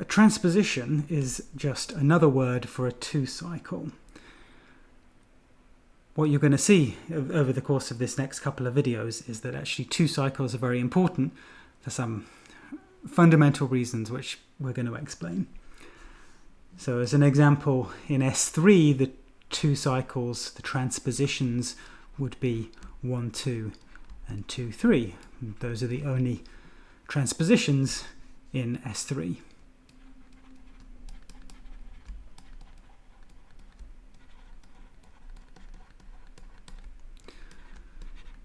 A transposition is just another word for a two-cycle. What you're going to see over the course of this next couple of videos is that actually two cycles are very important for some fundamental reasons which we're going to explain. So as an example, in S3, the two cycles, the transpositions, would be 1, 2 and 2, 3. Those are the only transpositions in S3.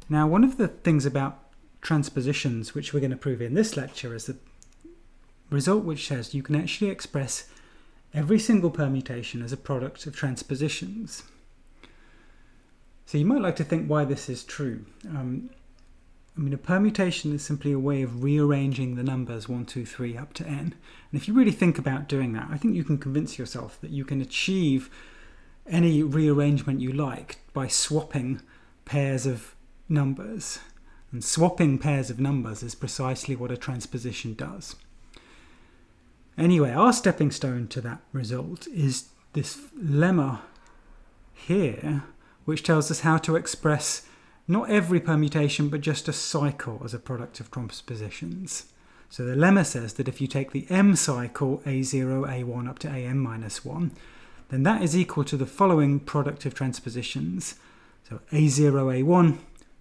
Now, one of the things about transpositions which we're going to prove in this lecture is the result which says you can actually express every single permutation as a product of transpositions. So you might like to think why this is true. A permutation is simply a way of rearranging the numbers 1, 2, 3 up to n. And if you really think about doing that, I think you can convince yourself that you can achieve any rearrangement you like by swapping pairs of numbers. And swapping pairs of numbers is precisely what a transposition does. Anyway, our stepping stone to that result is this lemma here, which tells us how to express not every permutation, but just a cycle as a product of transpositions. So the lemma says that if you take the M cycle, A0, A1 up to AM minus 1, then that is equal to the following product of transpositions. So A0, A1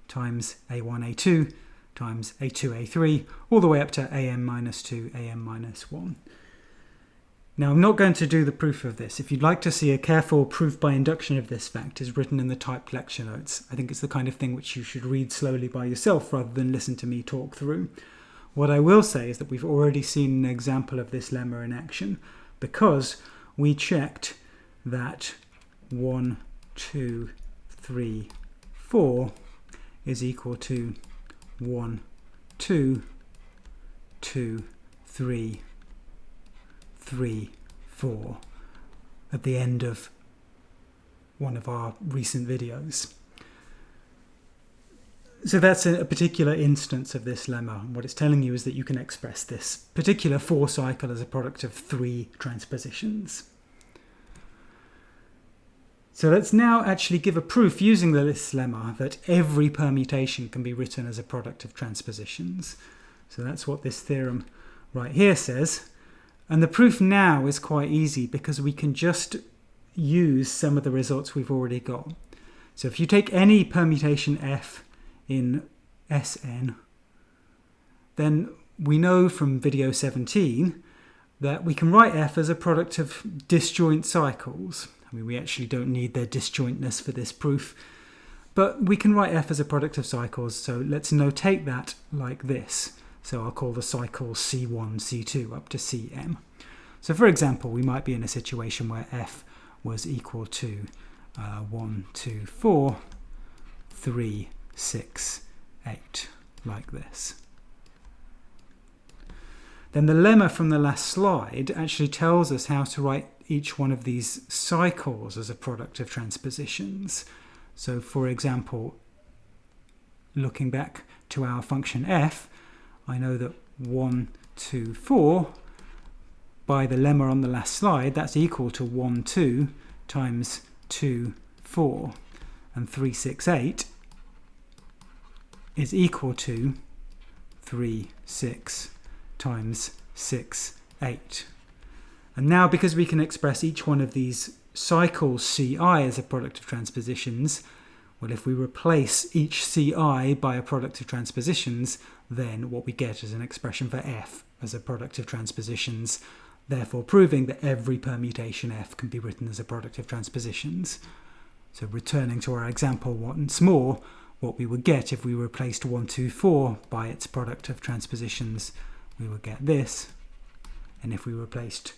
times A1, A2 times A2, A3, all the way up to AM minus 2, AM minus 1. Now, I'm not going to do the proof of this. If you'd like to see a careful proof by induction of this fact, it's written in the typed lecture notes. I think it's the kind of thing which you should read slowly by yourself rather than listen to me talk through. What I will say is that we've already seen an example of this lemma in action because we checked that 1, 2, 3, 4 is equal to 1, 2, 2, 3, 3, 4 at the end of one of our recent videos. So that's a particular instance of this lemma. What it's telling you is that you can express this particular 4 cycle as a product of 3 transpositions. So let's now actually give a proof using this lemma that every permutation can be written as a product of transpositions. So that's what this theorem right here says. And the proof now is quite easy because we can just use some of the results we've already got. So if you take any permutation f in Sn, then we know from video 17 that we can write f as a product of disjoint cycles. I mean, we actually don't need their disjointness for this proof, but we can write f as a product of cycles, so let's notate that like this. So I'll call the cycle C1, C2 up to Cm. So for example, we might be in a situation where f was equal to 1, 2, 4, 3, 6, 8, like this. Then the lemma from the last slide actually tells us how to write each one of these cycles as a product of transpositions. So for example, looking back to our function f, I know that 1, 2, 4, by the lemma on the last slide, that's equal to 1, 2 times 2, 4. And 3, 6, 8 is equal to 3, 6 times 6, 8. And now, because we can express each one of these cycles Ci as a product of transpositions, well, if we replace each Ci by a product of transpositions, then what we get is an expression for f as a product of transpositions, therefore proving that every permutation f can be written as a product of transpositions. So returning to our example once more, what we would get if we replaced 1, 2, 4 by its product of transpositions, we would get this. And if we replaced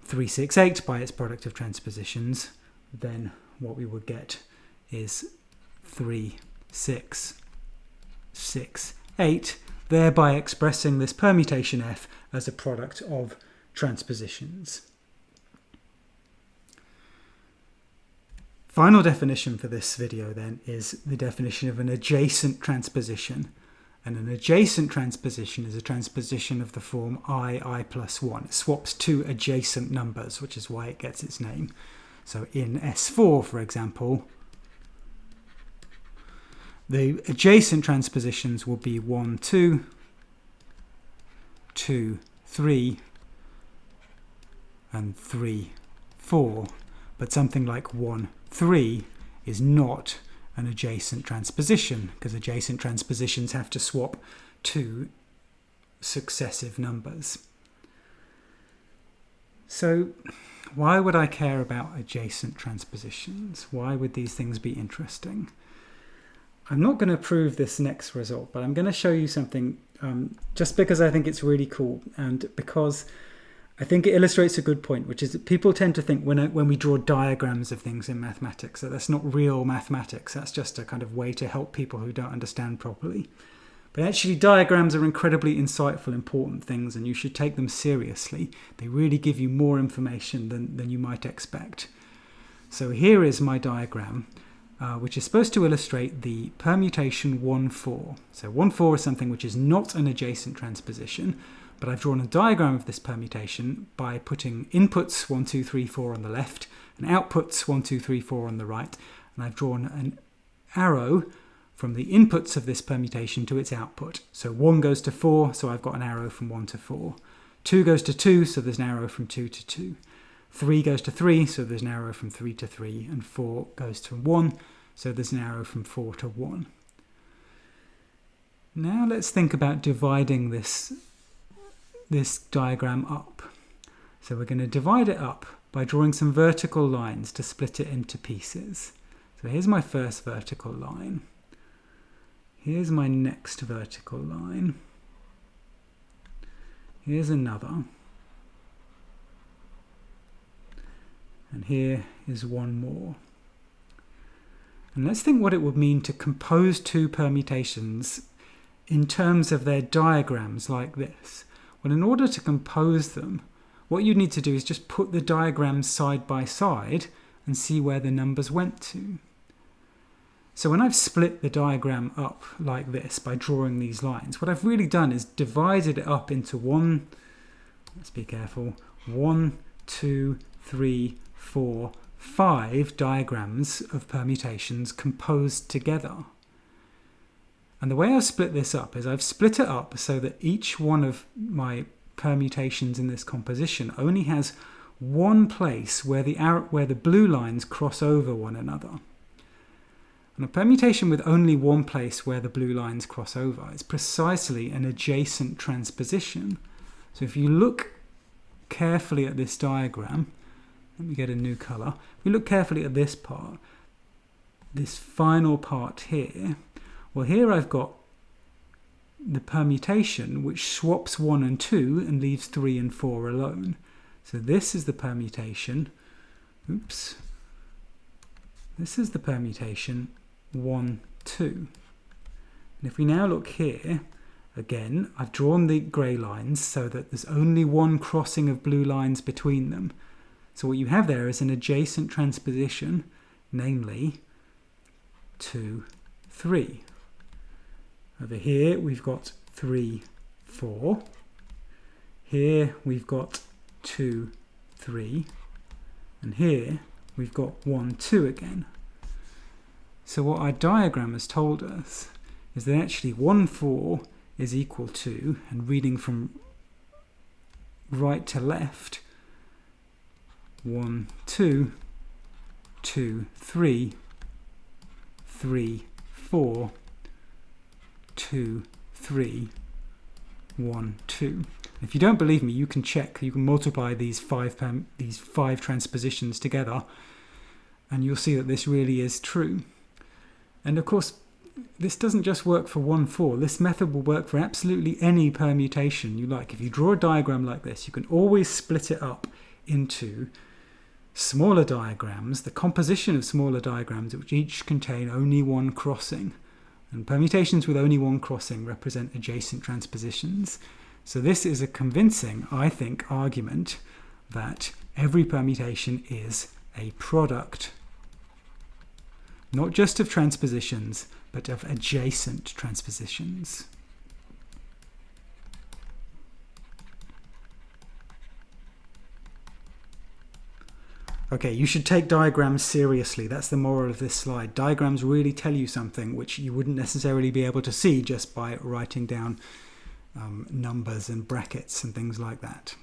3, 6, 8 by its product of transpositions, then what we would get is 3, 6, 6, 8, thereby expressing this permutation f as a product of transpositions. Final definition for this video then is the definition of an adjacent transposition. And an adjacent transposition is a transposition of the form I plus 1. It swaps two adjacent numbers, which is why it gets its name. So in S4, for example, the adjacent transpositions will be 1, 2, 2, 3, and 3, 4. But something like 1, 3 is not an adjacent transposition, because adjacent transpositions have to swap two successive numbers. So why would I care about adjacent transpositions? Why would these things be interesting? I'm not going to prove this next result, but I'm going to show you something just because I think it's really cool, and because I think it illustrates a good point, which is that people tend to think when we draw diagrams of things in mathematics, that that's not real mathematics. That's just a kind of way to help people who don't understand properly. But actually, diagrams are incredibly insightful, important things, and you should take them seriously. They really give you more information than you might expect. So here is my diagram, which is supposed to illustrate the permutation 1, 4. So 1, 4 is something which is not an adjacent transposition, but I've drawn a diagram of this permutation by putting inputs 1, 2, 3, 4 on the left and outputs 1, 2, 3, 4 on the right. And I've drawn an arrow from the inputs of this permutation to its output. So 1 goes to 4, so I've got an arrow from 1 to 4. 2 goes to 2, so there's an arrow from 2 to 2. 3 goes to 3, so there's an arrow from 3 to 3. And 4 goes to 1, so there's an arrow from 4 to 1. Now let's think about dividing this diagram up. So we're going to divide it up by drawing some vertical lines to split it into pieces. So here's my first vertical line. Here's my next vertical line. Here's another. And here is one more. And let's think what it would mean to compose two permutations in terms of their diagrams like this. Well, in order to compose them, what you need to do is just put the diagrams side by side and see where the numbers went to. So when I've split the diagram up like this by drawing these lines, what I've really done is divided it up into one, let's be careful, 1, 2, 3, 4, 5 diagrams of permutations composed together. And the way I've split this up is I've split it up so that each one of my permutations in this composition only has one place where the blue lines cross over one another. And a permutation with only one place where the blue lines cross over is precisely an adjacent transposition. So if you look carefully at this diagram, let me get a new colour. If you look carefully at this part, this final part here, well, here I've got the permutation which swaps 1 and 2 and leaves 3 and 4 alone. So this is the permutation. Oops. This is the permutation 1, 2. And if we now look here, again, I've drawn the grey lines so that there's only one crossing of blue lines between them. So what you have there is an adjacent transposition, namely 2, 3. Over here we've got 3, 4. Here we've got 2, 3. And here we've got 1, 2 again. So what our diagram has told us is that actually 1, 4 is equal to, and reading from right to left, 1, 2, 2, 3, 3, 4, 2, 3, 1, 2. If you don't believe me, you can check. You can multiply these five transpositions together, and you'll see that this really is true. And of course, this doesn't just work for 1, 4. This method will work for absolutely any permutation you like. If you draw a diagram like this, you can always split it up into smaller diagrams, the composition of smaller diagrams which each contain only one crossing. And permutations with only one crossing represent adjacent transpositions. So this is a convincing, I think, argument that every permutation is a product, not just of transpositions, but of adjacent transpositions. Okay, you should take diagrams seriously. That's the moral of this slide. Diagrams really tell you something which you wouldn't necessarily be able to see just by writing down numbers and brackets and things like that.